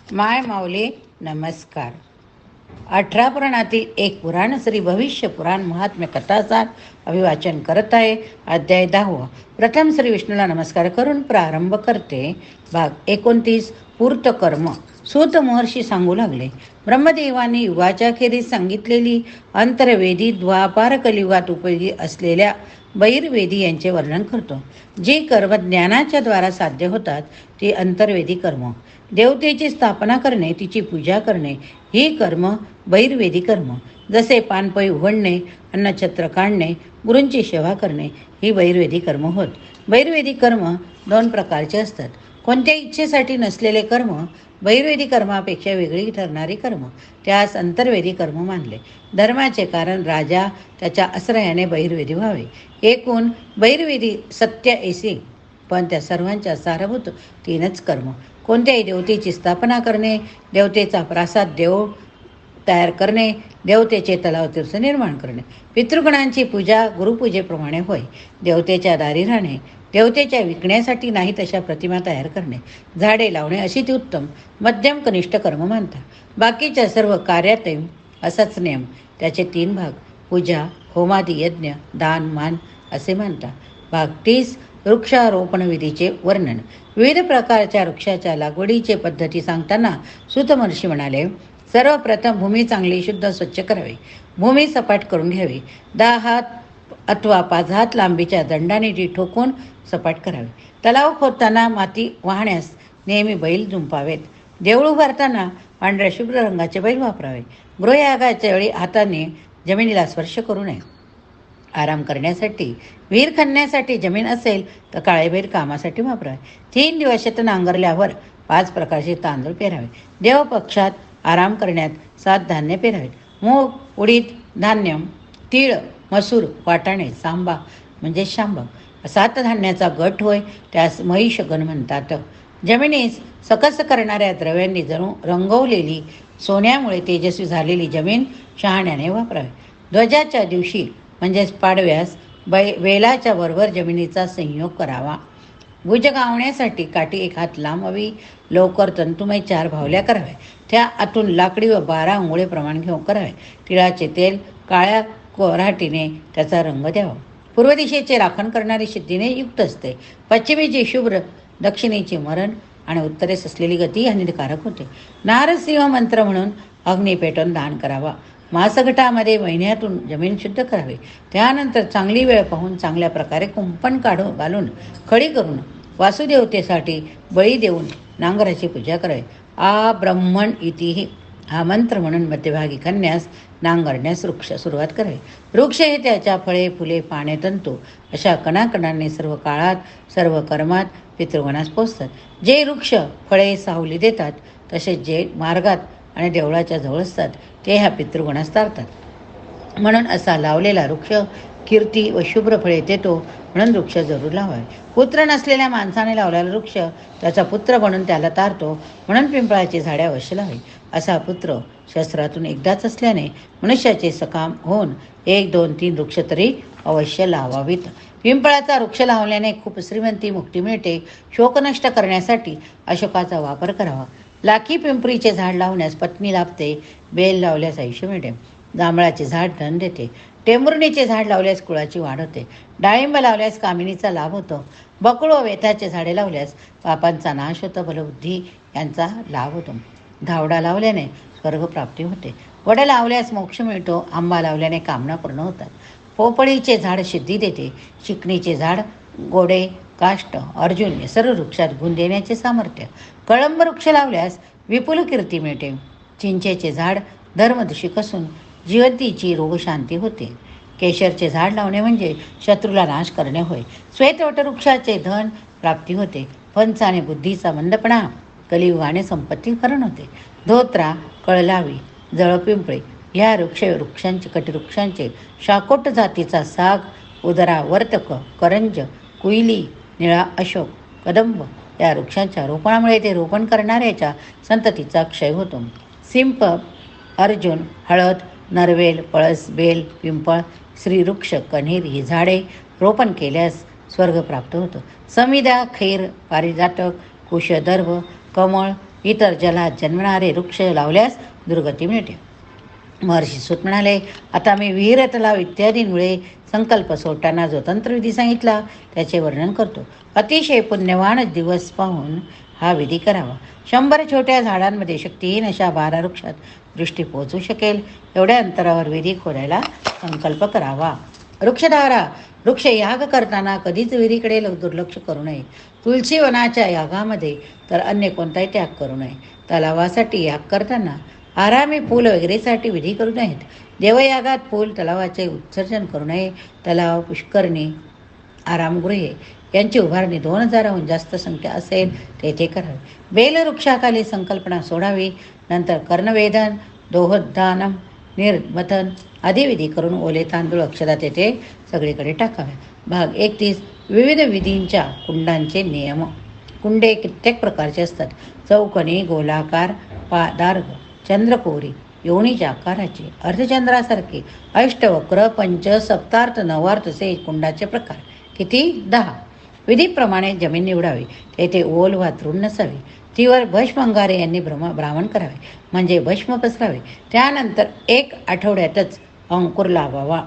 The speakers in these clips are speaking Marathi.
माय माऊली नमस्कार. 18 पुराणातील एक पुराण श्री भविष्य पुराण महात्म्य कथासार अभिवाचन करत आहे. अध्याय 10. प्रथम श्री विष्णूला नमस्कार करून प्रारंभ करते. भाग 29. पूर्त कर्म. सूत महर्षी सांगू लागले. ब्रह्मदेवाने युगाच्या अखेरीस सांगितलेली अंतर्वेदी द्वापार कलियुगात उपयोगी असलेल्या बहिर्वेदी यांचे वर्णन करतो. जी कर्म ज्ञानाच्या द्वारा साध्य होतात ती अंतर्वेदी कर्म. देवतेची स्थापना करणे, तिची पूजा करणे ही कर्म बहिर्वेदी कर्म. जसे पानपै उघडणे, अन्नछत्र काढणे, गुरूंची सेवा करणे ही बहिर्वेदी कर्म होत. बहिर्वेदी कर्म 2 प्रकारचे असतात. कोणत्या इच्छेसाठी नसलेले कर्म बहिर्वेदी कर्मापेक्षा वेगळी ठरणारी कर्म, त्यास अंतर्वेदी कर्म मानले. धर्माचे कारण राजा त्याच्या आश्रयाने बहिर्वेदी व्हावे. एकूण बहिर्वेदी सत्य ऐसी, पण त्या सर्वांच्या सारभूत 3च कर्म. कोणत्याही देवतेची स्थापना करणे, देवतेचा प्रासाद देऊळ तयार करणे, देवतेचे तलाव तीर्थ निर्माण करणे. पितृगणांची पूजा गुरुपूजेप्रमाणे होय. देवतेच्या दारी राहणे, देवतेच्या विकण्यासाठी नाही तशा प्रतिमा तयार करणे, झाडे लावणे अशी ती उत्तम मध्यम कनिष्ठ कर्म मानतात. बाकीच्या सर्व कार्यातही असाच नियम. त्याचे 3 भाग: पूजा, होमादी यज्ञ, दान, मान असे मानतात. भाग 30. वृक्षारोपण विधीचे वर्णन. विविध प्रकारच्या वृक्षाच्या लागवडीचे पद्धती सांगताना सूत महर्षी म्हणाले. सर्वप्रथम भूमी चांगली शुद्ध स्वच्छ करावी. भूमी सपाट करून घ्यावी. 10 हात अथवा 5 हात लांबीच्या दंडाने ती ठोकून सपाट करावी. तलाव खोदताना माती वाहण्यास नेहमी बैल जुंपावेत. देऊळ उभारताना पांढऱ्या शुभ्र रंगाचे बैल वापरावे. गृहयागाच्या वेळी हाताने जमिनीला स्पर्श करू नये. आराम करण्यासाठी, विहीर खणण्यासाठी जमीन असेल तर काळे बैल कामासाठी वापरावे. 3 दिवस शेत नांगरल्यावर 5 प्रकारचे तांदूळ पेरावे. देवपक्षात आराम करण्यात 7 धान्य पेरावेत. मूग, उडीद, धान्य, तीळ, मसूर, वाटाणे, सांबा म्हणजे शांबक 7 धान्याचा गट होय. त्यास महिषगण म्हणतात. जमिनीस सकस करणाऱ्या द्रव्यांनी जणू रंगवलेली सोन्यामुळे तेजस्वी झालेली जमीन शहाण्याने वापरावी. ध्वजाच्या दिवशी म्हणजेच पाडव्यास वेलाच्या बरोबर जमिनीचा संयोग करावा. भुज गावण्यासाठी काठी 1 हात लांब हवी. लवकर तंतुमय 4 भावल्या कराव्या. त्या आतून लाकडी व 12 अंगुळे प्रमाण घेऊन करावे. तिळाचे तेल काळ्या कोऱ्हाटीने त्याचा रंग द्यावा. पूर्व दिशेचे राखण करणारी सिद्धीने युक्त असते. पश्चिमेची शुभ्र, दक्षिणेचे मरण आणि उत्तरेस असलेली गती हानिकारक होते. नारसिंह मंत्र म्हणून अग्नी पेटवून दान करावा. मासगटामध्ये महिन्यातून जमीन शुद्ध करावी. त्यानंतर चांगली वेळ पाहून चांगल्या प्रकारे कुंपण घालून खडी करून वासुदेवतेसाठी बळी देऊन नांगराची पूजा करावी. आ ब्रह्मण इतिही हा मंत्र म्हणून मध्यभागी खणण्यास नांगरण्यास वृक्ष सुरुवात करावी. वृक्ष हे त्याच्या फळे, फुले, पाने, तंतू अशा कणाकणांनी सर्व काळात सर्व कर्मात पितृगणास पोचतात. जे वृक्ष फळे सावली देतात तसेच जे मार्गात आणि देवळाच्या जवळ असतात ते ह्या पितृगणास तारतात. म्हणून असा लावलेला वृक्ष कीर्ती व शुभ्र फळे देतो. म्हणून वृक्ष जरूर लावावे. पुत्र नसलेल्या माणसाने लावलेला वृक्ष त्याचा पुत्र बनून त्याला तारतो. म्हणून पिंपळाची झाडे अवश्य लावावी. असा पुत्र शस्त्रातून एकदाच असल्याने मनुष्याचे सकाम होऊन 1, 2, 3 वृक्ष तरी अवश्य लावावीत. पिंपळाचा वृक्ष लावल्याने खूप श्रीमंती मुक्ती मिळते. शोक नष्ट करण्यासाठी अशोकाचा वापर करावा. लाखी पिंपरीचे झाड लावण्यास पत्नी लाभते. बेल लावल्यास आयुष्य मिळते. जांभळाचे झाड धन देते. टेंभुर्णीचे झाड लावल्यास कुळाची वाढ होते. डाळिंब लावल्यास कामिनीचा लाभ होतो. बकुळ व वेताचे झाडे लावल्यास पापांचा नाश होतो. बलबुद्धी यांचा लाभ होतो. धावडा लावल्याने स्वर्गप्राप्ती होते. वड लावल्यास मोक्ष मिळतो. आंबा लावल्याने कामना पूर्ण होतात. पोपळीचे झाड सिद्धी देते. चिकणीचे झाड गोडे, काष्ट, अर्जुन या सर्व वृक्षात गुण देण्याचे सामर्थ्य. कळंब वृक्ष लावल्यास विपुल कीर्ती मिळते. चिंचेचे झाड धर्मदूषिक असून जीवतीची रोगशांती होते. केशरचे झाड लावणे म्हणजे शत्रूला नाश करणे होय. श्वेतवट वृक्षाचे धन प्राप्ती होते. पंच आणि बुद्धीचा मंदपणा कलियुगाने संपत्ती हरण होते. धोत्रा, कळलावी, जळपिंपळे ह्या वृक्षांचे कटिवृक्षांचे शाकोट जातीचा साग, उदरा, वर्तक, करंज, कुईली, निळा अशोक, कदंब या वृक्षांच्या रोपणामुळे ते रोपण करणाऱ्याच्या संततीचा क्षय होतो. सिंप, अर्जुन, हळद, नरवेल, पळस, बेल, पिंपळ, श्रीवृक्ष, कण्हेर ही झाडे रोपण केल्यास स्वर्ग प्राप्त होतो. समिदा, खैर, पारिजातक, कुशदर्भ, कमळ, इतर जलात जन्मणारे वृक्ष लावल्यास दुर्गती मिळते. महर्षी सूत म्हणाले, आता मी विहीर, तलाव इत्यादींमुळे संकल्प सोडताना जो तंत्रविधी सांगितला त्याचे वर्णन करतो. अतिशय पुण्यवान दिवस पाहून हा विधी करावा. 100 छोट्या झाडांमध्ये शक्तिहीन अशा 12 वृक्षात दृष्टी पोहोचू शकेल एवढ्या अंतरावर विधी खोदायला संकल्प करावा. वृक्षधारा, वृक्ष याग करताना कधीच विहिरीकडे दुर्लक्ष करू नये. तुळशी वनाच्या यागामध्ये तर अन्य कोणताही त्याग करू नये. तलावासाठी याग करताना आरामी पूल वगैरेसाठी विधी करू नयेत. देवयागात पूल, तलावाचे उत्सर्जन करू नये. तलाव, पुष्करणी, आरामगृहे यांची उभारणी 2000हून जास्त संख्या असेल तेथे करावी. बेलवृक्षाखाली संकल्पना सोडावी. नंतर कर्णवेधन, दोहोद्दानम, निर्मथन आदी विधी करून ओले तांदूळ अक्षदा तेथे सगळीकडे टाकावे. भाग 31. विविध विधींच्या कुंडांचे नियम. कुंडे कित्येक प्रकारचे असतात. चौकोनी, गोलाकार, पादार्घ, चंद्रकोरी, योनीच्या आकाराचे, अर्धचंद्रासारखे, अष्टवक्र, पंच, सप्तार्थ, नवार्थ असे कुंडाचे प्रकार. किती? 10. विधीप्रमाणे जमीन निवडावी. तेथे ओल वा तृण नसावी. तीवर भस्म अंगारे यांनी ब्राह्मण करावे, म्हणजे भस्म पसरावे. त्यानंतर 1 आठवड्यातच अंकुर लावावा.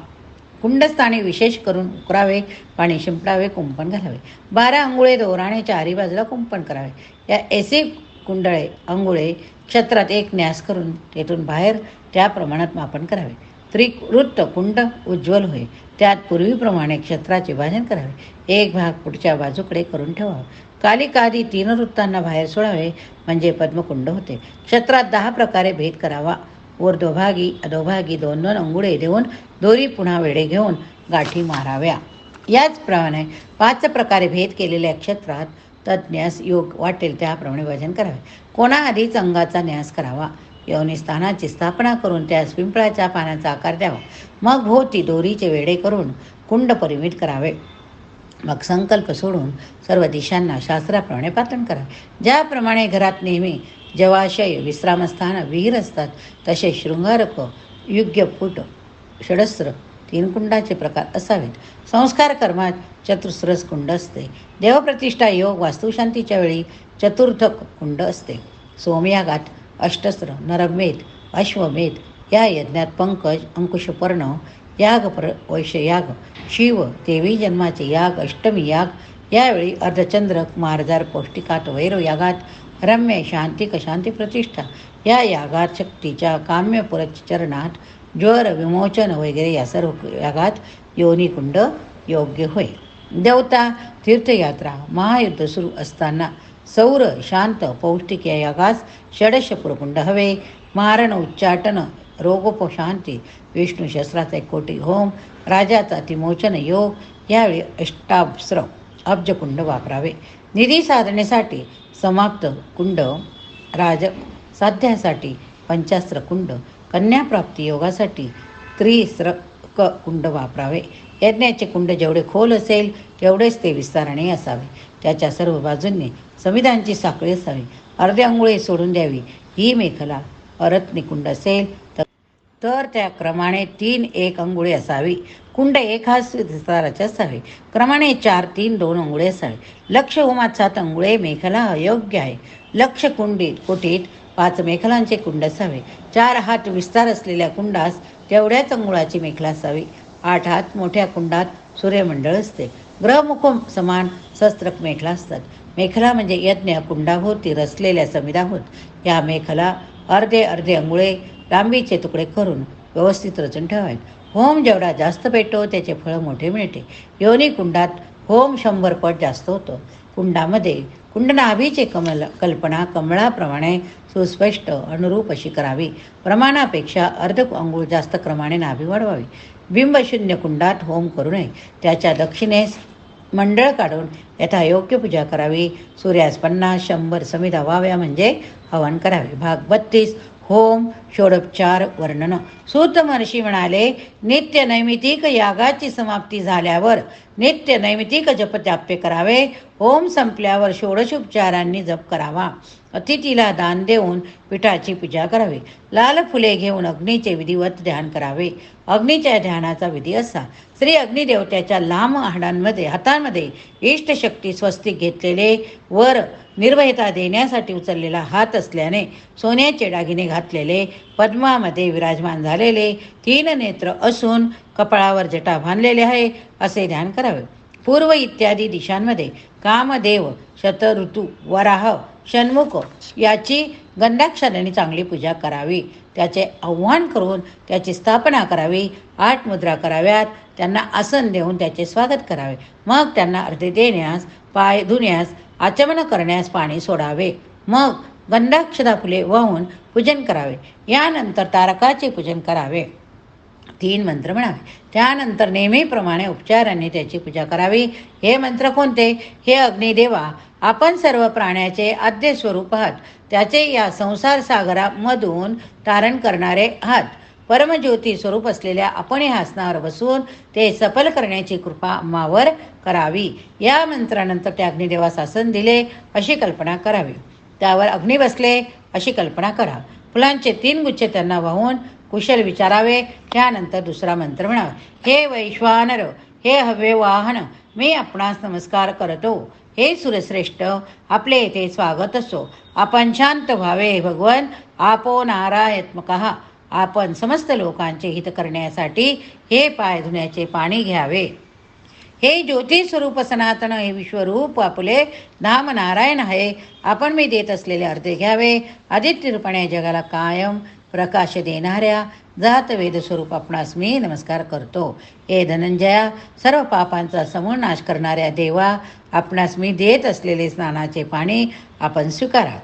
कुंडस्थानी विशेष करून उकरावे, पाणी शिंपडावे, कुंपण घालावे. 12 अंगुळे दोराने चारी बाजूला कुंपण करावे. या 80 कुंडळे अंगुळे क्षेत्रात 1 न्यास करून तेथून बाहेर त्या प्रमाणात मापन करावे. त्रिवृत्त कुंड उज्ज्वल होय. त्यात पूर्वीप्रमाणे क्षेत्राचे विभाजन करावे. 1 भाग पुढच्या बाजूकडे करून ठेवावा. कालिकादी 3 वृत्तांना बाहेर सोडावे, म्हणजे पद्मकुंड होते. क्षेत्रात 10 प्रकारे भेद करावा. ऊर्ध्वभागी, अधोभागी 2-2 अंगुळे देऊन दोरी पुन्हा वेढे घेऊन गाठी माराव्या. याचप्रमाणे 5 प्रकारे भेद केलेल्या क्षेत्रात तज्ज्ञास योग वाटेल त्याप्रमाणे विभाजन करावे. कोणाआधीच अंगाचा न्यास करावा. योनिस्थानाची स्थापना करून त्यास पिंपळाच्या पानाचा आकार द्यावा. मग भोवती दोरीचे वेढे करून कुंड परिमित करावे. मग संकल्प सोडून सर्व दिशांना शास्त्राप्रमाणे पातन करावे. ज्याप्रमाणे घरात नेहमी जवाशय, विश्रामस्थान, विहीर असतात तसे शृंगारक, युग्यपुट, षडस्त्र 3 कुंडाचे प्रकार असावेत. संस्कार कर्मात चतुस्रस कुंड असते. देवप्रतिष्ठा, योग, वास्तुशांतीच्या वेळी चतुर्थक कुंड असते. सोमयागात अष्टस्त्र, नरमेध, अश्वमेध या यज्ञात पंकज, अंकुशपर्ण याग, वैश्ययाग, शिव, देवी जन्माचे याग, अष्टमी याग यावेळी अर्धचंद्रक, मार्जार, पौष्टिकात, वैरव यागात रम्य, शांतिक, शांती प्रतिष्ठा या यागात शक्तीच्या काम्य पुरचरणात ज्वर विमोचन वगैरे या सर्व यागात योनिकुंड योग्य होय. देवता, तीर्थयात्रा, महायुद्ध सुरू असताना सौर, शांत, पौष्टिक या यागास षडशपुरकुंड हवे. मारण, उच्चाटन, रोगोपशांती, विष्णू शस्त्राचा 1 कोटी होम, राजाचा अतिमोचन योग यावेळी अष्टावस्त्र अब्जकुंड वापरावे. निधी साधनेसाठी समाप्त कुंड, राज साध्यासाठी पंचास्त्र कुंड, कन्याप्राप्ती योगासाठी त्रिस्रक कुंड वापरावे. यज्ञाचे कुंड जेवढे खोल असेल तेवढेच ते विस्तारणे असावे. त्याच्या सर्व बाजूंनी समिधांची साखळी असावी. अर्धे अंगुळे सोडून द्यावी. ही मेखला अरत्नी कुंड असेल तर त्या क्रमाने 3-1 अंगुळे असावी. कुंड 1 हात विस्ताराचे असावे. क्रमाने 4-3-2 अंगुळे असावे. लक्ष होमात 7 अंगुळे मेखला अयोग्य आहे. लक्ष कुटीत 5 मेखलांचे कुंड असावे. 4 हात विस्तार असलेल्या कुंडास तेवढ्याच अंगुळाची मेखला असावी. 8 हात मोठ्या कुंडात सूर्यमंडळ असते. ग्रहमुख समान सहस्त्रक मेखला असतात. मेखला म्हणजे यज्ञ कुंडाभोवती रचलेल्या समिधा होत. या मेखला अर्धे अंगुळे लांबीचे तुकडे करून व्यवस्थित रचून ठेवावेत. होम जेवढा जास्त पेटतो त्याचे फळ मोठे मिळते. योनी कुंडात होम 100 पट जास्त होतो. कुंडामध्ये कुंडनाभीचे कल्पना कमळाप्रमाणे सुस्पष्ट अनुरूप अशी करावी. प्रमाणापेक्षा अर्ध अंगुळ जास्त क्रमाने नाभी वाढवावी. बिंबशून्य कुंडात होम करू नये. त्याच्या दक्षिणेस मंडळ काढून यथायोग्य पूजा करावी. सूर्यास 50-100 समिधा व्हाव्या म्हणजे हवन करावे. भाग 32. होम षोडोपचार वर्णन. सूत महर्षी म्हणाले, नित्य नैमितिक यागाची समाप्ती झाल्यावर नित्य नैमितिक जपत्याप्य करावे. होम संपल्यावर षोडशोपचारांनी जप करावा. अतिथीला दान देऊन पिठाची पूजा करावी. लाल फुले घेऊन अग्नीचे विधिवत ध्यान करावे. अग्नीच्या ध्यानाचा विधी असा: श्री अग्निदेवत्याच्या लांब हातांमध्ये इष्टशक्ती स्वस्तिक घेतलेले, वर निर्भयता देण्यासाठी उचललेला हात असल्याने सोन्याचे दागिने घातलेले, पद्मामध्ये विराजमान झालेले, 3 नेत्र असून कपाळावर जटा बांधलेले आहे असे ध्यान करावे. पूर्व इत्यादी दिशांमध्ये कामदेव, शतऋतू, वराह, षण्मुख याची गंधाक्षराने चांगली पूजा करावी. त्याचे आव्हान करून त्याची स्थापना करावी. 8 मुद्रा कराव्यात. त्यांना आसन देऊन त्याचे स्वागत करावे. मग त्यांना अर्घ्य देण्यास, पाय धुण्यास, आचमन करण्यास पाणी सोडावे. मग गंधाक्षता फुले वाहून पूजन करावे. यानंतर तारकाचे पूजन करावे. 3 मंत्र म्हणावे. त्यानंतर नेहमीप्रमाणे उपचारांनी त्याची पूजा करावी. हे मंत्र कोणते? हे अग्निदेवा, आपण सर्व प्राण्याचे आद्य स्वरूप आहात. त्याचे या संसार सागरामधून तारण करणारे आहात. परमज्योती स्वरूप असलेल्या आपण या आसनावर बसून ते सफल करण्याची कृपा आम्हावर करावी. या मंत्रानंतर त्या अग्निदेवास आसन दिले अशी कल्पना करावी. त्यावर अग्नी बसले अशी कल्पना करा. फुलांचे 3 गुच्छ त्यांना वाहून कुशल विचारावे. त्यानंतर दुसरा मंत्र म्हणावा. हे वैश्वानर, हे हव्य वाहन, मी आपणास नमस्कार करतो. हे सुरश्रेष्ठ, आपले येथे स्वागत असो. आपण शांत व्हावे. भगवन आपो नारायत्मकः, आपण समस्त लोकांचे हित करण्यासाठी हे पाय धुण्याचे पाणी घ्यावे. हे ज्योती स्वरूप सनातन, हे विश्वरूप आपले धाम नारायण आहे. आपण मी देत असलेले अर्धे घ्यावे. आदित्य रूपाने जगाला कायम प्रकाश देणाऱ्या जात वेद स्वरूप आपणास मी नमस्कार करतो. हे धनंजया, सर्व पापांचा समूळ नाश करणाऱ्या देवा, आपणास मी देत असलेले स्नानाचे पाणी आपण स्वीकारा.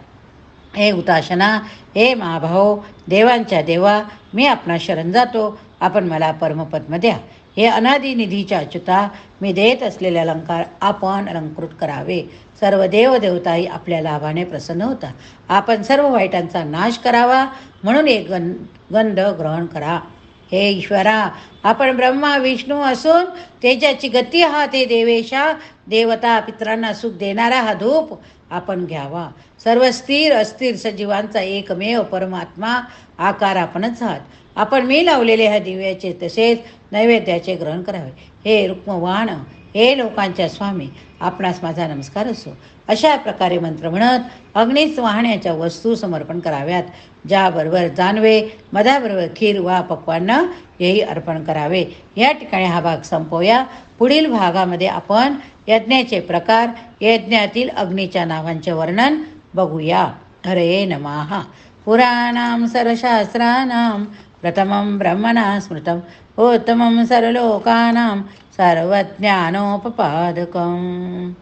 हे हुताशना, हे महाभाव, देवांच्या देवा, मी आपणास शरण जातो. आपण मला परमपद्म द्या. हे अनादि निधीच्या अच्युता, मी देत असलेले अलंकार आपण अलंकृत करावे. सर्व देवदेवताही आपल्या लाभाने प्रसन्न होतात. आपण सर्व वाईटांचा नाश करावा म्हणून एक गंध ग्रहण करा. हे ईश्वरा, आपण ब्रह्मा विष्णू असून तेजाची गती आहात. हे देवेशा, देवता पितरांना सुख देणारा हा धूप आपण घ्यावा. सर्व स्थिर अस्थिर सजीवांचा एकमेव परमात्मा आकार आपणच आहात. आपण मी लावलेले ह्या दिव्याचे तसेच नैवेद्याचे ग्रहण करावे. हे रुक्मवाहन, हे लोकांच्या स्वामी, आपणास माझा नमस्कार असो. अशा प्रकारे मंत्र म्हणत अग्नीच वाहण्याच्या वस्तू समर्पण कराव्यात. ज्याबरोबर जानवे, मधाबरोबर खीर वा पक्वान्न हेही अर्पण करावे. या ठिकाणी हा भाग संपवूया. पुढील भागामध्ये आपण यज्ञाचे प्रकार, यज्ञातील अग्नीच्या नावांचे वर्णन बघूया. हरे नमः. पुराणां सर्वशास्त्राणां प्रथमं ब्रह्मणा स्मृतं, उत्तमं सर्वलोकानां सर्वज्ञानोपपादकम्.